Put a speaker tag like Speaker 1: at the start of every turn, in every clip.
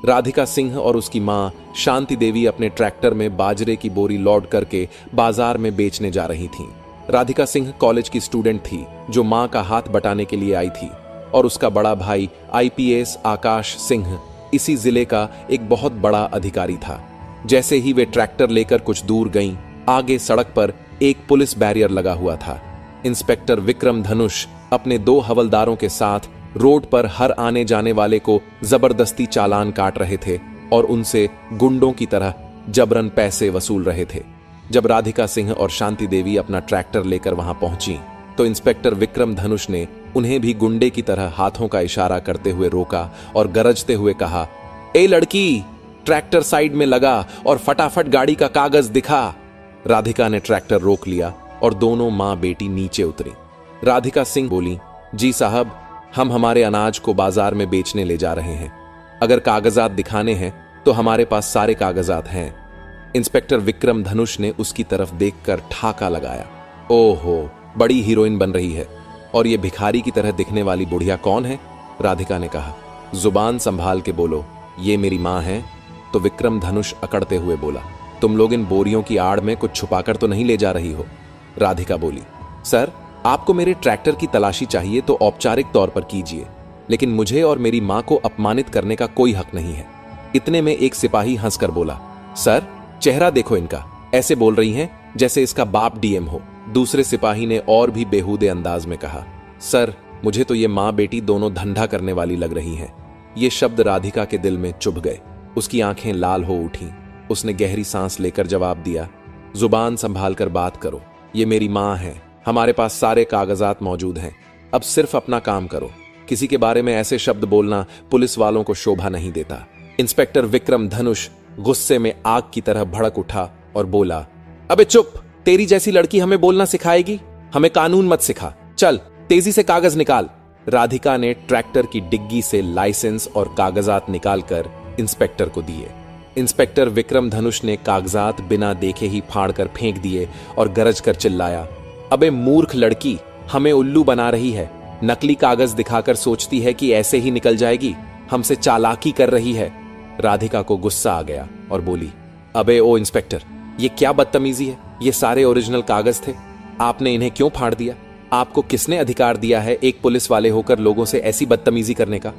Speaker 1: राधिका सिंह और उसकी मां शांति देवी अपने ट्रैक्टर में बाजरे की बोरी लोड करके बाजार में बेचने जा रही थीं। राधिका सिंह कॉलेज की स्टूडेंट थी जो मां का हाथ बटाने के लिए आई थी और उसका बड़ा भाई आईपीएस आकाश सिंह इसी जिले का एक बहुत बड़ा अधिकारी था। जैसे ही वे ट्रैक्टर लेकर कुछ दूर गईं, आगे सड़क पर एक पुलिस बैरियर लगा हुआ था। इंस्पेक्टर विक्रम धनुष अपने 2 हवलदारों के साथ रोड पर हर आने जाने वाले को जबरदस्ती चालान काट रहे थे और उनसे गुंडों की तरह जबरन पैसे वसूल रहे थे। जब राधिका सिंह और शांति देवी अपना ट्रैक्टर लेकर वहां पहुंची तो इंस्पेक्टर विक्रम धनुष ने उन्हें भी गुंडे की तरह हाथों का इशारा करते हुए रोका और गरजते हुए कहा, ए लड़की, ट्रैक्टर साइड में लगा और फटाफट गाड़ी का कागज दिखा। राधिका ने ट्रैक्टर रोक लिया और दोनों मां बेटी नीचे उतरी। राधिका सिंह बोली, जी साहब, हम हमारे अनाज को बाजार में बेचने ले जा रहे हैं। अगर कागजात दिखाने हैं तो हमारे पास सारे कागजात हैं। इंस्पेक्टर विक्रम धनुष ने उसकी तरफ देखकर ठाका लगाया। ओहो, बड़ी हीरोइन बन रही है। और ये भिखारी की तरह दिखने वाली बुढ़िया कौन है? राधिका ने कहा। जुबान संभाल के बोलो, ये मेरी मां है। तो विक्रम धनुष अकड़ते हुए बोला, तुम लोग इन बोरियों की आड़ में कुछ छुपाकर तो नहीं ले जा रही हो? राधिका बोली, सर, आपको मेरे ट्रैक्टर की तलाशी चाहिए तो औपचारिक तौर पर कीजिए, लेकिन मुझे और मेरी मां को अपमानित करने का कोई हक नहीं है। इतने में एक सिपाही हंसकर बोला, सर, चेहरा देखो इनका, ऐसे बोल रही हैं जैसे इसका बाप डीएम हो। दूसरे सिपाही ने और भी बेहूदे अंदाज में कहा, सर, मुझे तो ये मां बेटी दोनों धंधा करने वाली लग रही हैं। ये शब्द राधिका के दिल में चुभ गए। उसकी आंखें लाल हो उठीं। उसने गहरी सांस लेकर जवाब दिया, जुबान संभाल कर बात करो, ये मेरी मां है। हमारे पास सारे कागजात मौजूद हैं। अब सिर्फ अपना काम करो। किसी के बारे में ऐसे शब्द बोलना पुलिस वालों को शोभा नहीं देता। इंस्पेक्टर विक्रम धनुष गुस्से में आग की तरह भड़क उठा और बोला, अबे चुप, तेरी जैसी लड़की हमें बोलना सिखाएगी? हमें कानून मत सिखा। चल, तेजी से कागज निकाल। राधिका ने ट्रैक्टर की डिग्गी से लाइसेंस और कागजात निकालकर इंस्पेक्टर को दिए। इंस्पेक्टर विक्रम धनुष ने कागजात बिना देखे ही फाड़कर फेंक दिए और गरज कर चिल्लाया, अबे मूर्ख लड़की, हमें उल्लू बना रही है। नकली कागज दिखाकर सोचती है कि ऐसे ही निकल जाएगी। हमसे चालाकी कर रही है। राधिका को गुस्सा आ गया और बोली, अबे ओ इंस्पेक्टर, ये क्या बदतमीजी है? ये सारे ओरिजिनल कागज थे, आपने इन्हें क्यों फाड़ दिया? आपको किसने अधिकार दिया है एक पुलिस वाले होकर लोगों से ऐसी बदतमीजी करने का?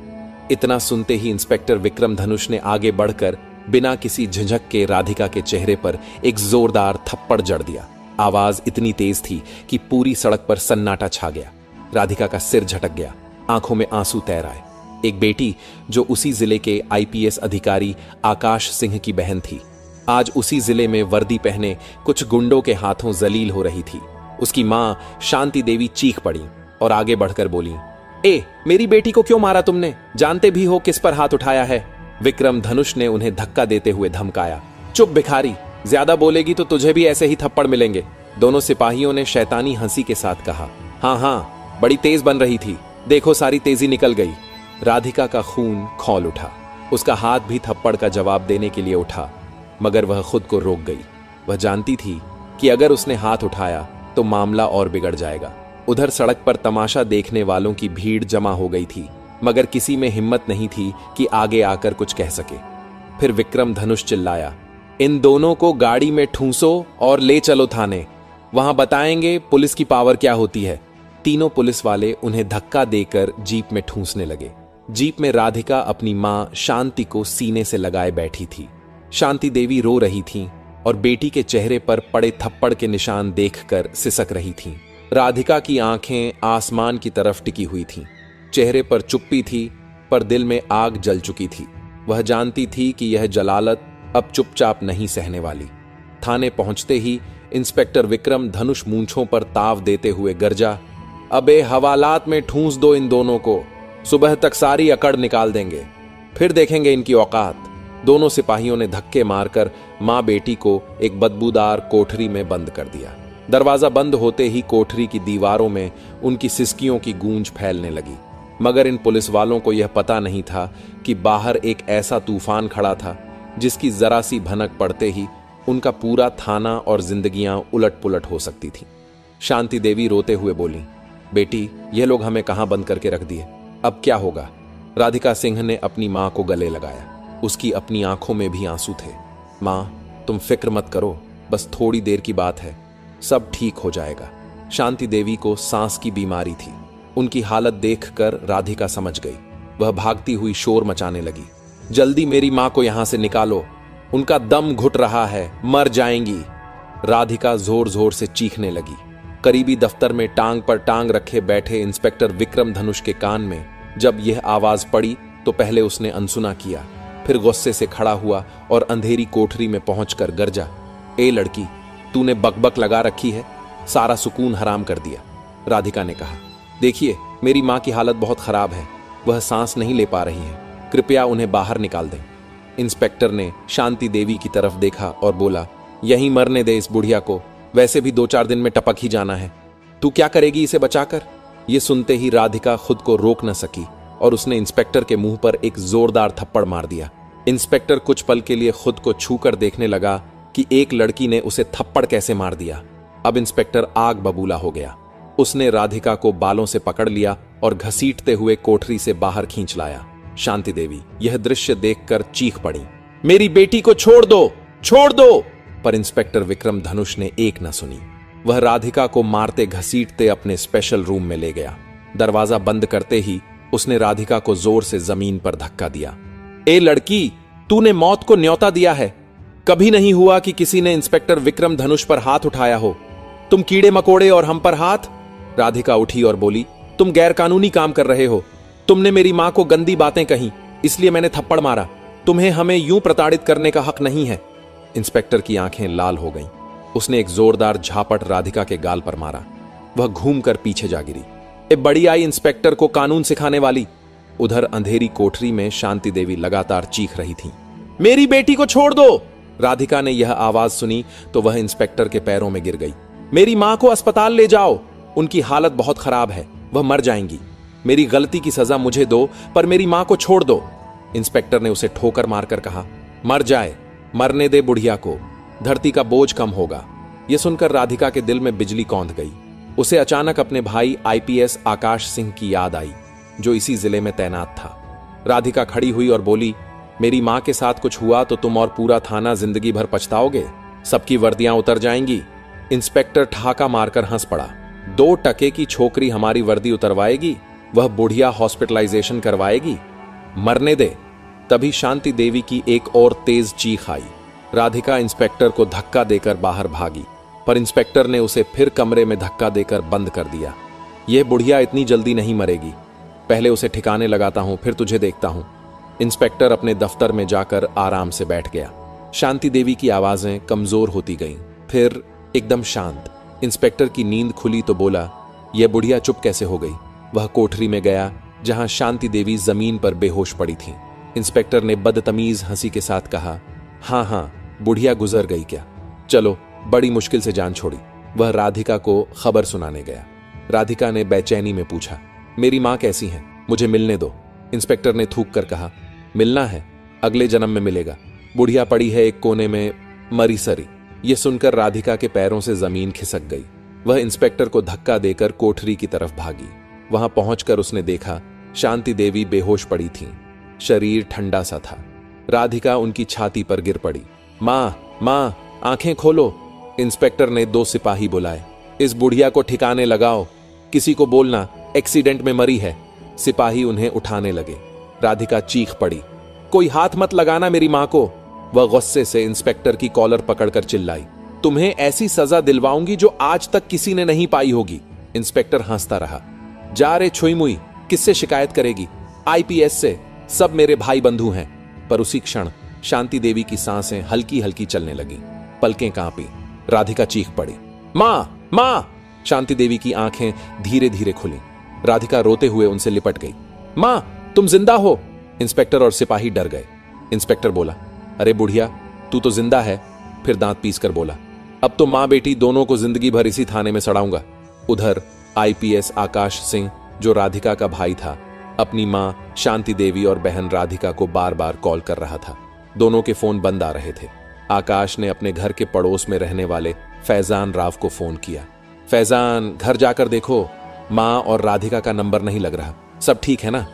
Speaker 1: इतना सुनते ही इंस्पेक्टर विक्रम धनुष ने आगे बढ़कर बिना किसी झिझक के राधिका के चेहरे पर एक जोरदार थप्पड़ जड़ दिया। आवाज इतनी तेज थी कि पूरी सड़क पर सन्नाटा छा गया। राधिका का सिर झटक गया, आंखों में आंसू तैर आए। एक बेटी जो उसी जिले के आईपीएस अधिकारी आकाश सिंह की बहन थी, आज उसी जिले में वर्दी पहने कुछ गुंडों के हाथों जलील हो रही थी। उसकी मां शांति देवी चीख पड़ी और आगे बढ़कर बोली, ए, मेरी बेटी को क्यों मारा तुमने? जानते भी हो किस पर हाथ उठाया है? विक्रम धनुष ने उन्हें धक्का देते हुए धमकाया, चुप भिखारी, ज्यादा बोलेगी तो तुझे भी ऐसे ही थप्पड़ मिलेंगे। दोनों सिपाहियों ने शैतानी हंसी के साथ कहा, हाँ हाँ, बड़ी तेज बन रही थी, देखो सारी तेजी निकल गई। राधिका का खून खौल उठा। उसका हाथ भी थप्पड़ का जवाब देने के लिए उठा, मगर वह खुद को रोक गई। वह जानती थी कि अगर उसने हाथ उठाया तो मामला और बिगड़ जाएगा। उधर सड़क पर तमाशा देखने वालों की भीड़ जमा हो गई थी, मगर किसी में हिम्मत नहीं थी कि आगे आकर कुछ कह सके। फिर विक्रम धनुष चिल्लाया, इन दोनों को गाड़ी में ठूंसो और ले चलो थाने, वहां बताएंगे पुलिस की पावर क्या होती है। तीनों पुलिस वाले उन्हें धक्का देकर जीप में ठूंसने लगे। जीप में राधिका अपनी मां शांति को सीने से लगाए बैठी थी। शांति देवी रो रही थीं और बेटी के चेहरे पर पड़े थप्पड़ के निशान देखकर सिसक रही थीं। राधिका की आंखें आसमान की तरफ टिकी हुई थीं। चेहरे पर चुप्पी थी, पर दिल में आग जल चुकी थी। वह जानती थी कि यह जलालत अब चुपचाप नहीं सहने वाली। थाने पहुंचते ही इंस्पेक्टर विक्रम धनुष मूंछों पर ताव देते हुए गरजा, अबे हवालात में ठूंस दो इन दोनों को, सुबह तक सारी अकड़ निकाल देंगे, फिर देखेंगे इनकी औकात। दोनों सिपाहियों ने धक्के मारकर मां बेटी को एक बदबूदार कोठरी में बंद कर दिया। दरवाजा बंद होते ही कोठरी की दीवारों में उनकी सिसकियों की गूंज फैलने लगी, मगर इन पुलिस वालों को यह पता नहीं था कि बाहर एक ऐसा तूफान खड़ा था जिसकी जरा सी भनक पड़ते ही उनका पूरा थाना और जिंदगियां उलट पुलट हो सकती थी। शांति देवी रोते हुए बोली, बेटी, ये लोग हमें कहां बंद करके रख दिए, अब क्या होगा? राधिका सिंह ने अपनी मां को गले लगाया। उसकी अपनी आंखों में भी आंसू थे। माँ, तुम फिक्र मत करो, बस थोड़ी देर की बात है, सब ठीक हो जाएगा। शांति देवी को सांस की बीमारी थी। उनकी हालत देखकर राधिका समझ गई। वह भागती हुई शोर मचाने लगी, जल्दी मेरी माँ को यहां से निकालो, उनका दम घुट रहा है, मर जाएंगी। राधिका जोर जोर से चीखने लगी। करीबी दफ्तर में टांग पर टांग रखे बैठे इंस्पेक्टर विक्रम धनुष के कान में जब यह आवाज पड़ी तो पहले उसने अनसुना किया, फिर गुस्से से खड़ा हुआ और अंधेरी कोठरी में पहुंचकर गरजा, ए लड़की, तूने बकबक लगा रखी है, सारा सुकून हराम कर दिया। राधिका ने कहा, देखिए मेरी माँ की हालत बहुत खराब है, वह सांस नहीं ले पा रही है, कृपया उन्हें बाहर निकाल दें। इंस्पेक्टर ने शांति देवी की तरफ देखा और बोला, यहीं मरने दे इस बुढ़िया को, वैसे भी 2-4 दिन में टपक ही जाना है, तू क्या करेगी इसे बचाकर। ये सुनते ही राधिका खुद को रोक न सकी और उसने इंस्पेक्टर के मुंह पर एक जोरदार थप्पड़ मार दिया। इंस्पेक्टर कुछ पल के लिए खुद को छू कर देखने लगा कि एक लड़की ने उसे थप्पड़ कैसे मार दिया। अब इंस्पेक्टर आग बबूला हो गया। उसने राधिका को बालों से पकड़ लिया और घसीटते हुए कोठरी से बाहर खींच लाया। शांति देवी यह दृश्य देखकर चीख पड़ी, मेरी बेटी को छोड़ दो, छोड़ दो। पर इंस्पेक्टर विक्रम धनुष ने एक न सुनी। वह राधिका को मारते घसीटते अपने स्पेशल रूम में ले गया। दरवाजा बंद करते ही उसने राधिका को जोर से जमीन पर धक्का दिया। ए लड़की, तूने मौत को न्योता दिया है, कभी नहीं हुआ कि किसी ने इंस्पेक्टर विक्रम धनुष पर हाथ उठाया हो। तुम कीड़े मकोड़े और हम पर हाथ। राधिका उठी और बोली, तुम गैरकानूनी काम कर रहे हो, तुमने मेरी मां को गंदी बातें कही, इसलिए मैंने थप्पड़ मारा, तुम्हें हमें यूं प्रताड़ित करने का हक नहीं है। इंस्पेक्टर की आंखें लाल हो गईं। उसने एक जोरदार झापट राधिका के गाल पर मारा। वह घूमकर पीछे जा गिरी। ए बड़ी आई इंस्पेक्टर को कानून सिखाने वाली। उधर अंधेरी कोठरी में शांति देवी लगातार चीख रही थी, मेरी बेटी को छोड़ दो। राधिका ने यह आवाज सुनी तो वह इंस्पेक्टर के पैरों में गिर गई। मेरी मां को अस्पताल ले जाओ, उनकी हालत बहुत खराब है, वह मर जाएंगी। मेरी गलती की सजा मुझे दो, पर मेरी मां को छोड़ दो। इंस्पेक्टर ने उसे ठोकर मारकर कहा, मर जाए, मरने दे बुढ़िया को, धरती का बोझ कम होगा। यह सुनकर राधिका के दिल में बिजली कौंध गई। उसे अचानक अपने भाई आईपीएस आकाश सिंह की याद आई, जो इसी जिले में तैनात था। राधिका खड़ी हुई और बोली, मेरी मां के साथ कुछ हुआ तो तुम और पूरा थाना जिंदगी भर पछताओगे, सबकी वर्दियां उतर जाएंगी। इंस्पेक्टर ठहाका मारकर हंस पड़ा, 2 टके की छोकरी हमारी वर्दी उतरवाएगी, वह बुढ़िया हॉस्पिटलाइजेशन करवाएगी, मरने दे। तभी शांति देवी की एक और तेज चीख आई। राधिका इंस्पेक्टर को धक्का देकर बाहर भागी, पर इंस्पेक्टर ने उसे फिर कमरे में धक्का देकर बंद कर दिया। यह बुढ़िया इतनी जल्दी नहीं मरेगी, पहले उसे ठिकाने लगाता हूं, फिर तुझे देखता हूं। इंस्पेक्टर अपने दफ्तर में जाकर आराम से बैठ गया। शांति देवी की आवाजें कमजोर होती गईं, फिर एकदम शांत। इंस्पेक्टर की नींद खुली तो बोला, यह बुढ़िया चुप कैसे हो गई। वह कोठरी में गया जहां शांति देवी जमीन पर बेहोश पड़ी थी। इंस्पेक्टर ने बदतमीज हंसी के साथ कहा, हाँ, बुढ़िया गुजर गई क्या, चलो, बड़ी मुश्किल से जान छोड़ी। वह राधिका को खबर सुनाने गया। राधिका ने बेचैनी में पूछा, मेरी मां कैसी है, मुझे मिलने दो। इंस्पेक्टर ने थूक कर कहा, मिलना है, अगले जन्म में मिलेगा, बुढ़िया पड़ी है एक कोने में मरी सरी। यह सुनकर राधिका के पैरों से जमीन खिसक गई। वह इंस्पेक्टर को धक्का देकर कोठरी की तरफ भागी। वहां पहुंचकर उसने देखा शांति देवी बेहोश पड़ी थीं, शरीर ठंडा सा था। राधिका उनकी छाती पर गिर पड़ी। मां, आंखें खोलो। इंस्पेक्टर ने 2 सिपाही बुलाए, इस बुढ़िया को ठिकाने लगाओ, किसी को बोलना एक्सीडेंट में मरी है। सिपाही उन्हें उठाने लगे। राधिका चीख पड़ी, कोई हाथ मत लगाना मेरी मां को। वह गुस्से से इंस्पेक्टर की कॉलर पकड़कर चिल्लाई, तुम्हें ऐसी सजा दिलवाऊंगी जो आज तक किसी ने नहीं पाई होगी। इंस्पेक्टर हंसता रहा, जा रे छुई मुई, किससे शिकायत करेगी, आईपीएस से, सब मेरे भाई बंधु हैं। पर उसी क्षण शांति देवी की सांसें हल्की हल्की चलने लगी, पलकें कांपी। राधिका चीख पड़ी, मां। शांति देवी की आंखें धीरे धीरे खुली। राधिका रोते हुए उनसे लिपट गई। मां, तुम जिंदा हो। इंस्पेक्टर और सिपाही डर गए। इंस्पेक्टर बोला, अरे बुढ़िया, तू तो जिंदा है। फिर दांत पीसकर बोला, अब तो मां बेटी दोनों को जिंदगी भर इसी थाने में सड़ाऊंगा। उधर आईपीएस आकाश सिंह, जो राधिका का भाई था, अपनी मां शांति देवी और बहन राधिका को बार बार कॉल कर रहा था। दोनों के फोन बंद आ रहे थे। आकाश ने अपने घर के पड़ोस में रहने वाले फैजान राव को फोन किया। फैजान, घर जाकर देखो, मां और राधिका का नंबर नहीं लग रहा, सब ठीक है ना।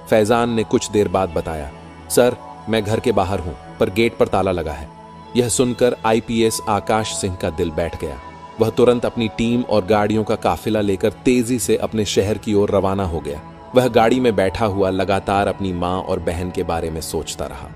Speaker 1: फैजान ने कुछ देर बाद बताया, सर, मैं घर के बाहर हूं, पर गेट पर ताला लगा है। यह सुनकर आईपीएस आकाश सिंह का दिल बैठ गया। वह तुरंत अपनी टीम और गाड़ियों का काफिला लेकर तेजी से अपने शहर की ओर रवाना हो गया। वह गाड़ी में बैठा हुआ लगातार अपनी मां और बहन के बारे में सोचता रहा।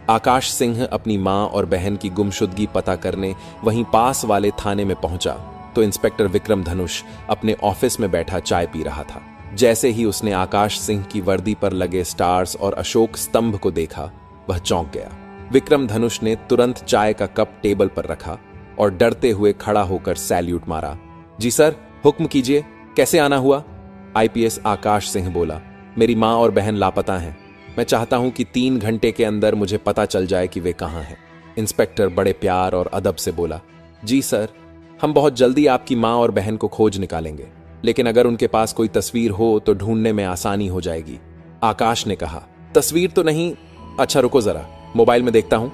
Speaker 1: आकाश सिंह अपनी मां और बहन की गुमशुदगी पता करने वहीं पास वाले थाने में पहुंचा तो इंस्पेक्टर विक्रम धनुष अपने ऑफिस में बैठा चाय पी रहा था। जैसे ही उसने आकाश सिंह की वर्दी पर लगे स्टार्स और अशोक स्तंभ को देखा, वह चौंक गया। विक्रम धनुष ने तुरंत चाय का कप टेबल पर रखा और डरते हुए खड़ा होकर सैल्यूट मारा। जी सर, हुक्म कीजिए, कैसे आना हुआ? आईपीएस आकाश सिंह बोला, मेरी मां और बहन लापता हैं। मैं चाहता हूं कि 3 घंटे के अंदर मुझे पता चल जाए कि वे कहां हैं। इंस्पेक्टर बड़े प्यार और अदब से बोला, जी सर, हम बहुत जल्दी आपकी मां और बहन को खोज निकालेंगे, लेकिन अगर उनके पास कोई तस्वीर हो तो ढूंढने में आसानी हो जाएगी। आकाश ने कहा, तस्वीर तो नहीं, अच्छा रुको जरा, मोबाइल में देखता हूं।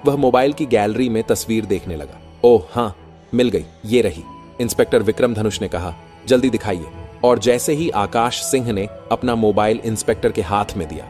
Speaker 1: वह मोबाइल की गैलरी में तस्वीर देखने लगा। ओह हाँ, मिल गई, ये रही। इंस्पेक्टर विक्रम धनुष ने कहा, जल्दी दिखाइए। और जैसे ही आकाश सिंह ने अपना मोबाइल इंस्पेक्टर के हाथ में दिया,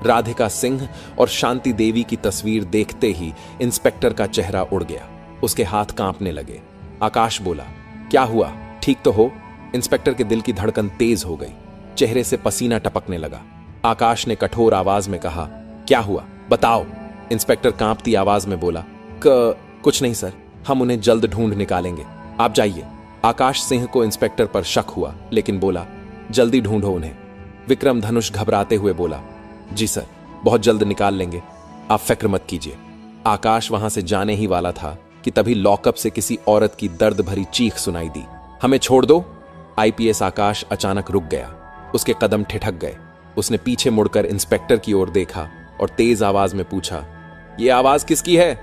Speaker 1: राधिका सिंह और शांति देवी की तस्वीर देखते ही इंस्पेक्टर का चेहरा उड़ गया। उसके हाथ कांपने लगे। आकाश बोला, क्या हुआ, ठीक तो हो? इंस्पेक्टर के दिल की धड़कन तेज हो गई, चेहरे से पसीना टपकने लगा। आकाश ने कठोर आवाज में कहा, क्या हुआ, बताओ। इंस्पेक्टर कांपती आवाज में बोला, कुछ नहीं सर, हम उन्हें जल्द ढूंढ निकालेंगे, आप जाइए। आकाश सिंह को इंस्पेक्टर पर शक हुआ, लेकिन बोला, जल्दी ढूंढो उन्हें। विक्रम धनुष घबराते हुए बोला, जी सर, बहुत जल्द निकाल लेंगे, आप फिक्र मत कीजिए। आकाश वहां से जाने ही वाला था कि तभी लॉकअप से किसी औरत की दर्द भरी चीख सुनाई दी, हमें छोड़ दो। आईपीएस आकाश अचानक रुक गया, उसके कदम ठिठक गए। उसने पीछे मुड़कर इंस्पेक्टर की ओर देखा और तेज आवाज में पूछा, यह आवाज किसकी है?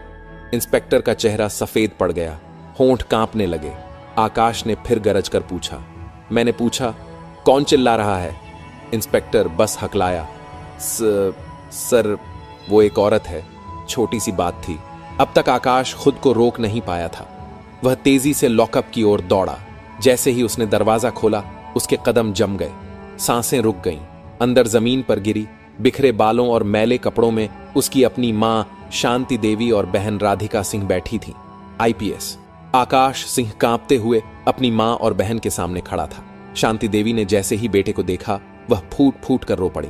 Speaker 1: इंस्पेक्टर का चेहरा सफेद पड़ गया, होंठ कांपने लगे। आकाश ने फिर गरज कर पूछा, मैंने पूछा, कौन चिल्ला रहा है? इंस्पेक्टर बस हकलाया, सर, वो एक औरत है, छोटी सी बात थी। अब तक आकाश खुद को रोक नहीं पाया था। वह तेजी से लॉकअप की ओर दौड़ा। जैसे ही उसने दरवाजा खोला, उसके कदम जम गए, सांसें रुक गईं। अंदर जमीन पर गिरी बिखरे बालों और मैले कपड़ों में उसकी अपनी मां शांति देवी और बहन राधिका सिंह बैठी थी। आईपीएस आकाश सिंह कांपते हुए अपनी मां और बहन के सामने खड़ा था। शांति देवी ने जैसे ही बेटे को देखा, वह फूट फूट कर रो पड़ी।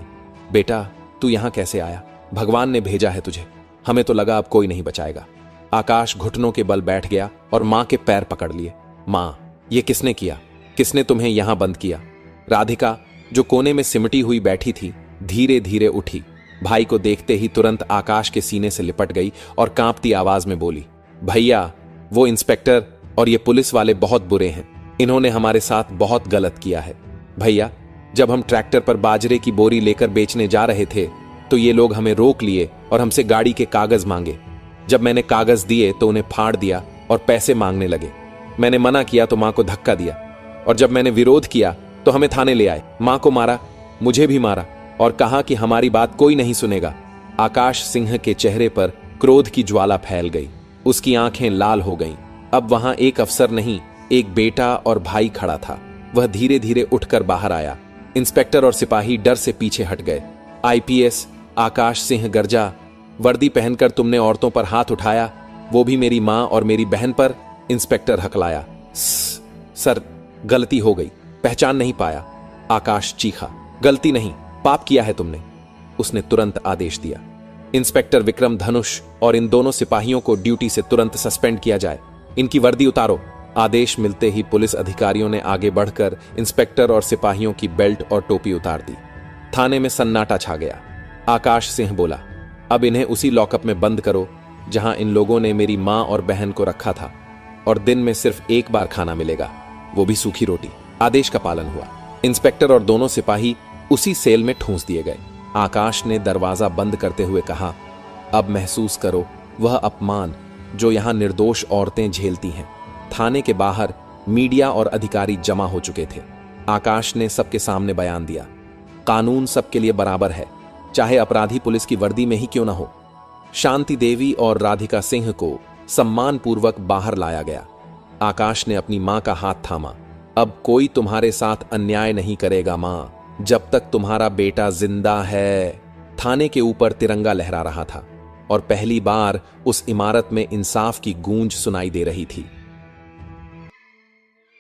Speaker 1: बेटा, तू यहां कैसे आया? भगवान ने भेजा है तुझे, हमें तो लगा अब कोई नहीं बचाएगा। आकाश घुटनों के बल बैठ गया और मां के पैर पकड़ लिए। मां, ये किसने किया? किसने तुम्हें यहां बंद किया? राधिका, जो कोने में सिमटी हुई बैठी थी, धीरे धीरे उठी। भाई को देखते ही तुरंत आकाश के सीने से लिपट गई और कांपती आवाज में बोली, भैया, वो इंस्पेक्टर और ये पुलिस वाले बहुत बुरे हैं, इन्होंने हमारे साथ बहुत गलत किया है। भैया, जब हम ट्रैक्टर पर बाजरे की बोरी लेकर बेचने जा रहे थे तो ये लोग हमें रोक लिए और हमसे गाड़ी के कागज मांगे। जब मैंने कागज दिए तो उन्हें फाड़ दिया और पैसे मांगने लगे। मैंने मना किया तो मां को धक्का दिया, और जब मैंने विरोध किया तो हमें थाने ले आए। मां को मारा, मुझे भी मारा और कहा कि हमारी बात कोई नहीं सुनेगा। आकाश सिंह के चेहरे पर क्रोध की ज्वाला फैल गई, उसकी आंखें लाल हो गईं। अब वहां एक अफसर नहीं, एक बेटा और भाई खड़ा था। वह धीरे धीरे उठकर बाहर आया। इंस्पेक्टर और सिपाही डर से पीछे हट गए। आईपीएस आकाश सिंह गर्जा, वर्दी पहनकर तुमने औरतों पर हाथ उठाया, वो भी मेरी मां और मेरी बहन पर। इंस्पेक्टर हकलाया, सर, गलती हो गई, पहचान नहीं पाया। आकाश चीखा, गलती नहीं, पाप किया है तुमने। उसने तुरंत आदेश दिया, इंस्पेक्टर विक्रम धनुष और इन दोनों सिपाहियों को ड्यूटी से तुरंत सस्पेंड किया जाए, इनकी वर्दी उतारो। आदेश मिलते ही पुलिस अधिकारियों ने आगे बढ़कर इंस्पेक्टर और सिपाहियों की बेल्ट और टोपी उतार दी। थाने में सन्नाटा छा गया। आकाश सिंह बोला, अब इन्हें उसी लॉकअप में बंद करो जहां इन लोगों ने मेरी मां और बहन को रखा था, और दिन में सिर्फ एक बार खाना मिलेगा, वो भी सूखी रोटी। आदेश का पालन हुआ। इंस्पेक्टर और दोनों सिपाही उसी सेल में ठूंस दिए गए। आकाश ने दरवाजा बंद करते हुए कहा, अब महसूस करो वह अपमान जो यहां निर्दोष औरतें झेलती हैं। थाने के बाहर मीडिया और अधिकारी जमा हो चुके थे। आकाश ने सबके सामने बयान दिया, कानून सबके लिए बराबर है, चाहे अपराधी पुलिस की वर्दी में ही क्यों ना हो। शांति देवी और राधिका सिंह को सम्मानपूर्वक बाहर लाया गया। आकाश ने अपनी मां का हाथ थामा, अब कोई तुम्हारे साथ अन्याय नहीं करेगा मां, जब तक तुम्हारा बेटा जिंदा है। थाने के ऊपर तिरंगा लहरा रहा था और पहली बार उस इमारत में इंसाफ की गूंज सुनाई दे रही थी।